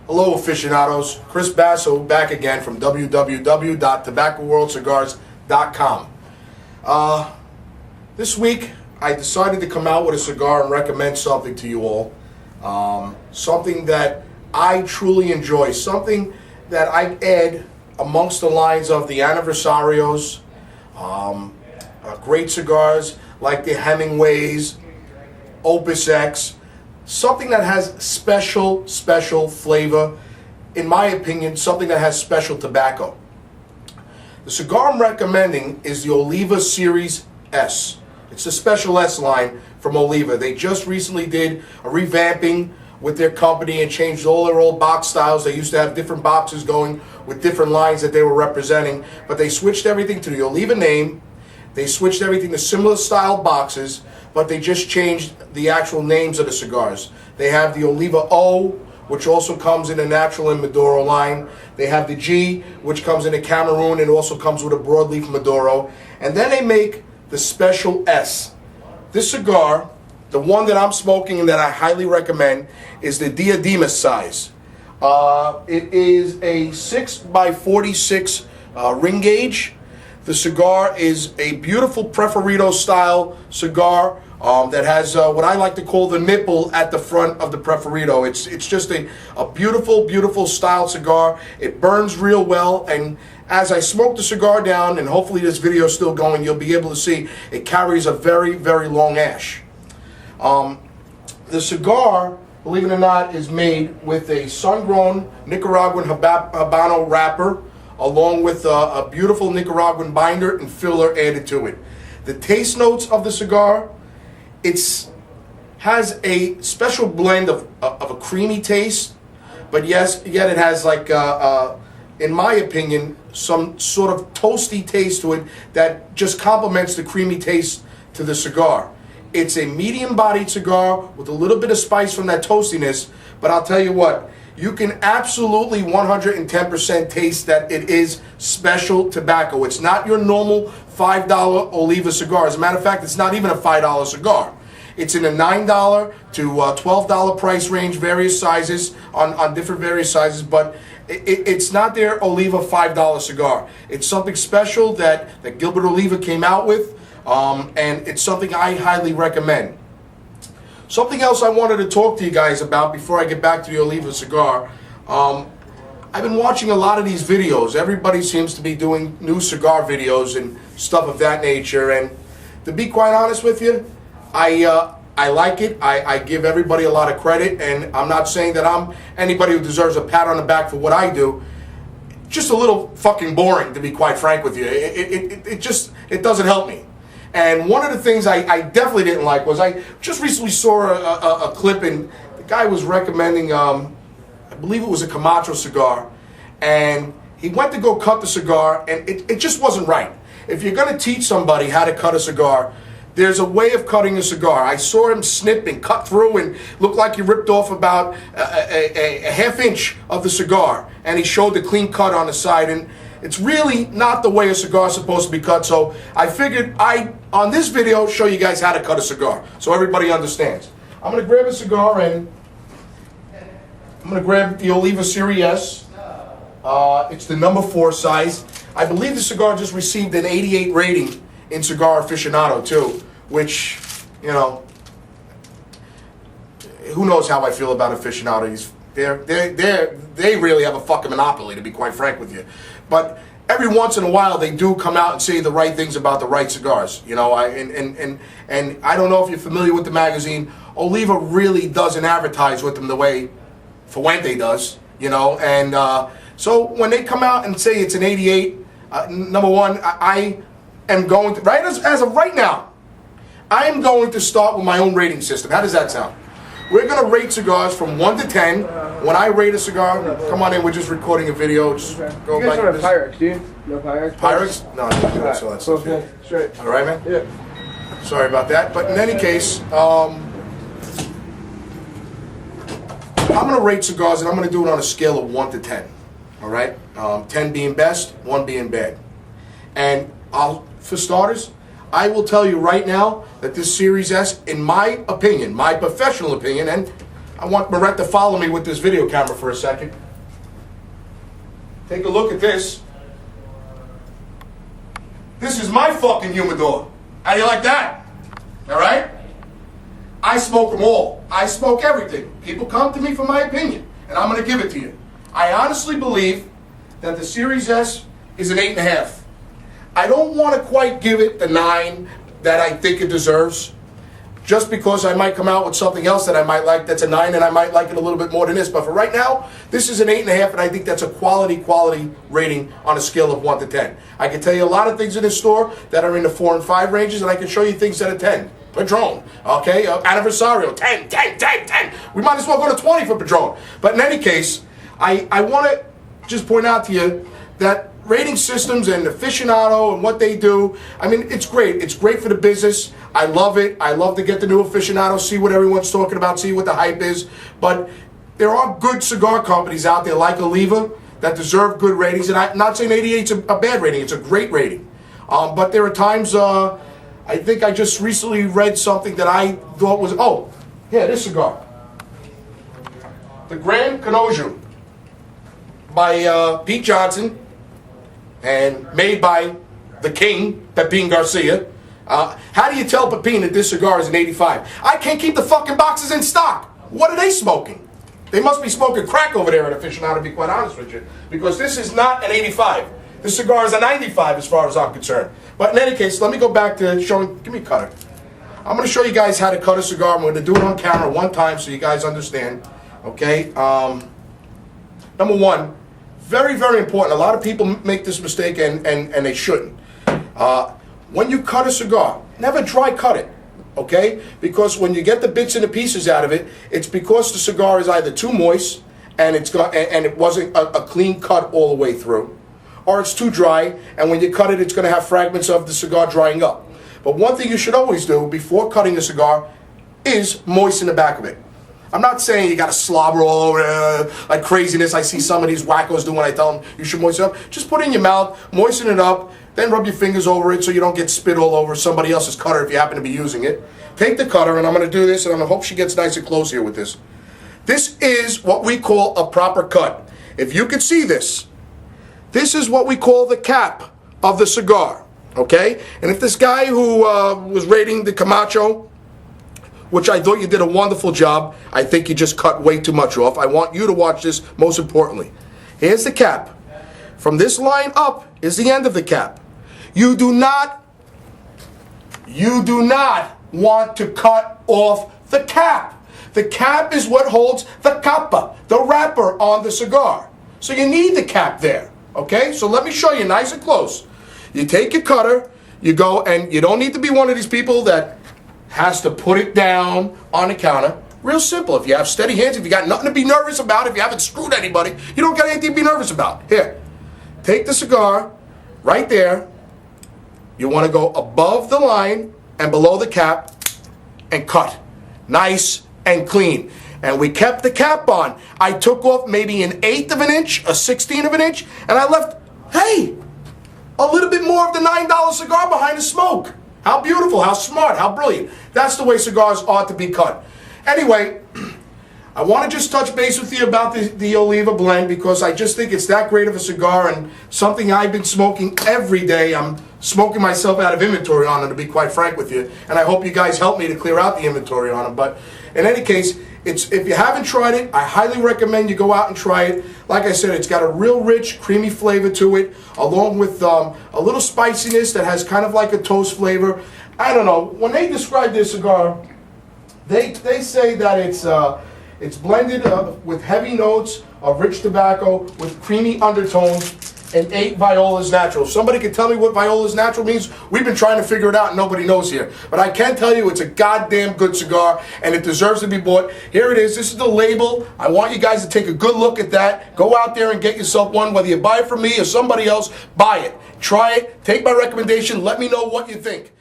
Hello aficionados, Kris Baso back again from www.tobaccoworldcigars.com. This week I decided to come out with a cigar and recommend something to you all. Something that I truly enjoy, something that I add amongst the lines of the Aniversarios, great cigars like the Hemingways, Opus X, something that has special flavor, in my opinion, something that has special tobacco. The cigar I'm recommending is the Oliva Series S. It's the Special S line from Oliva. They just recently did a revamping with their company and changed all their old box styles. They used to have different boxes going with different lines that they were representing, but they switched everything to the Oliva name. They switched everything to similar style boxes, but they just changed the actual names of the cigars. They have the Oliva O, which also comes in a natural and Maduro line. They have the G, which comes in a Cameroon and also comes with a broadleaf Maduro. And then they make the Special S. This cigar, the one that I'm smoking and that I highly recommend, is the Diadema size. It is a 6x46 ring gauge. The cigar is a beautiful Preferido style cigar that has what I like to call the nipple at the front of the Preferido. It's just a beautiful style cigar. It burns real well, and as I smoke the cigar down, and hopefully this video is still going, you'll be able to see it carries a very long ash. The cigar, believe it or not, is made with a sun-grown Nicaraguan Habano wrapper, along with a beautiful Nicaraguan binder and filler added to it. The taste notes of the cigar, has a special blend of a creamy taste, but yet it has, like, in my opinion, some sort of toasty taste to it that just complements the creamy taste to the cigar. It's a medium-bodied cigar with a little bit of spice from that toastiness, but I'll tell you what, you can absolutely 110% taste that it is special tobacco. It's not your normal $5 Oliva cigar. As a matter of fact, it's not even a $5 cigar. It's in a $9 to $12 price range, various sizes, on different various sizes, but it's not their Oliva $5 cigar. It's something special that Gilbert Oliva came out with, and it's something I highly recommend. Something else I wanted to talk to you guys about before I get back to the Oliva cigar. I've been watching a lot of these videos. Everybody seems to be doing new cigar videos and stuff of that nature, and to be quite honest with you, I like it. I give everybody a lot of credit, and I'm not saying that I'm anybody who deserves a pat on the back for what I do. Just a little fucking boring, to be quite frank with you. It doesn't help me. And one of the things I definitely didn't like was I just recently saw a clip, and the guy was recommending, I believe it was a Camacho cigar, and he went to go cut the cigar, and it just wasn't right. If you're going to teach somebody how to cut a cigar, there's a way of cutting a cigar. I saw him snip and cut through and looked like he ripped off about a half inch of the cigar, and he showed the clean cut on the side, and it's really not the way a cigar is supposed to be cut. So I figured on this video, show you guys how to cut a cigar so everybody understands. I'm going to grab a cigar, and I'm going to grab the Oliva Series S. It's the number 4 size. I believe the cigar just received an 88 rating in Cigar Aficionado too, which, you know, who knows how I feel about aficionados. They really have a fucking monopoly, to be quite frank with you. But every once in a while, they do come out and say the right things about the right cigars. You know, and I don't know if you're familiar with the magazine. Oliva really doesn't advertise with them the way Fuente does. You know, and so when they come out and say it's an 88, number one, I am going to, right as of right now, I am going to start with my own rating system. How does that sound? We're going to rate cigars from 1 to 10. When I rate a cigar, come on in, we're just recording a video. Just go you guys don't have Pyrex, do you? No Pyrex? Pyrex? No, I don't do that, so that's okay. Straight. All right, man? Yeah. Sorry about that. But in any case, I'm going to rate cigars, and I'm going to do it on a scale of 1 to 10. All right? 10 being best, 1 being bad. And for starters, I will tell you right now that this Series S, in my opinion, my professional opinion, and I want Barrett to follow me with this video camera for a second. Take a look at this. This is my fucking humidor. How do you like that? All right? I smoke them all. I smoke everything. People come to me for my opinion, and I'm going to give it to you. I honestly believe that the Series S is an 8.5. I don't want to quite give it the 9 that I think it deserves, just because I might come out with something else that I might like that's a 9, and I might like it a little bit more than this. But for right now, this is an 8.5, and I think that's a quality rating on a scale of 1 to 10. I can tell you a lot of things in this store that are in the 4 and 5 ranges, and I can show you things that are 10. Padron, okay, Anniversario, 10, 10, 10, 10. We might as well go to 20 for Padron. But in any case, I want to just point out to you that rating systems and aficionado and what they do, I mean, it's great. It's great for the business. I love it. I love to get the new aficionado, see what everyone's talking about, see what the hype is. But there are good cigar companies out there like Oliva that deserve good ratings. And I'm not saying 88's a bad rating. It's a great rating. But there are times, I think I just recently read something that I thought was, this cigar. The Grand Canojo by Pete Johnson and made by the king, Pepin Garcia. How do you tell Pepin that this cigar is an 85? I can't keep the fucking boxes in stock. What are they smoking? They must be smoking crack over there at Aficionado, to be quite honest with you, because this is not an 85. This cigar is a 95 as far as I'm concerned. But in any case, let me go back to showing, give me a cutter. I'm going to show you guys how to cut a cigar. I'm going to do it on camera one time so you guys understand. Okay? Number one, very, very important. A lot of people make this mistake and they shouldn't. When you cut a cigar, never dry cut it. Okay? Because when you get the bits and the pieces out of it, it's because the cigar is either too moist and it wasn't a clean cut all the way through, or it's too dry, and when you cut it, it's going to have fragments of the cigar drying up. But one thing you should always do before cutting a cigar is moisten the back of it. I'm not saying you got to slobber all over like craziness. I see some of these wackos do when I tell them you should moisten it up. Just put it in your mouth, moisten it up, then rub your fingers over it so you don't get spit all over somebody else's cutter if you happen to be using it. Take the cutter, and I'm going to do this, and I'm going to hope she gets nice and close here with this. This is what we call a proper cut. If you can see this, this is what we call the cap of the cigar, okay? And if this guy who was rating the Camacho, which I thought you did a wonderful job, I think you just cut way too much off. I want you to watch this most importantly. Here's the cap. From this line up is the end of the cap. You do not want to cut off the cap. The cap is what holds the capa, the wrapper on the cigar. So you need the cap there. Okay, so let me show you nice and close. You take your cutter, you go, and you don't need to be one of these people that has to put it down on the counter. Real simple. If you have steady hands, if you got nothing to be nervous about, if you haven't screwed anybody, you don't got anything to be nervous about. Here, take the cigar right there. You want to go above the line and below the cap and cut. Nice and clean. And we kept the cap on. I took off maybe an 1/8 of an inch, a 1/16 of an inch, and I left, hey, a little bit more of the $9 cigar behind the smoke. How beautiful, how smart, how brilliant. That's the way cigars ought to be cut. Anyway, I want to just touch base with you about the Oliva blend, because I just think it's that great of a cigar and something I've been smoking every day. I'm smoking myself out of inventory on it, to be quite frank with you. And I hope you guys help me to clear out the inventory on them. But in any case, if you haven't tried it, I highly recommend you go out and try it. Like I said, it's got a real rich, creamy flavor to it, along with a little spiciness that has kind of like a toast flavor. I don't know. When they describe this cigar, they say that it's blended with heavy notes of rich tobacco with creamy undertones and 8 Viola's Natural. If somebody can tell me what Viola's Natural means, we've been trying to figure it out and nobody knows here. But I can tell you it's a goddamn good cigar and it deserves to be bought. Here it is. This is the label. I want you guys to take a good look at that. Go out there and get yourself one. Whether you buy it from me or somebody else, buy it. Try it. Take my recommendation. Let me know what you think.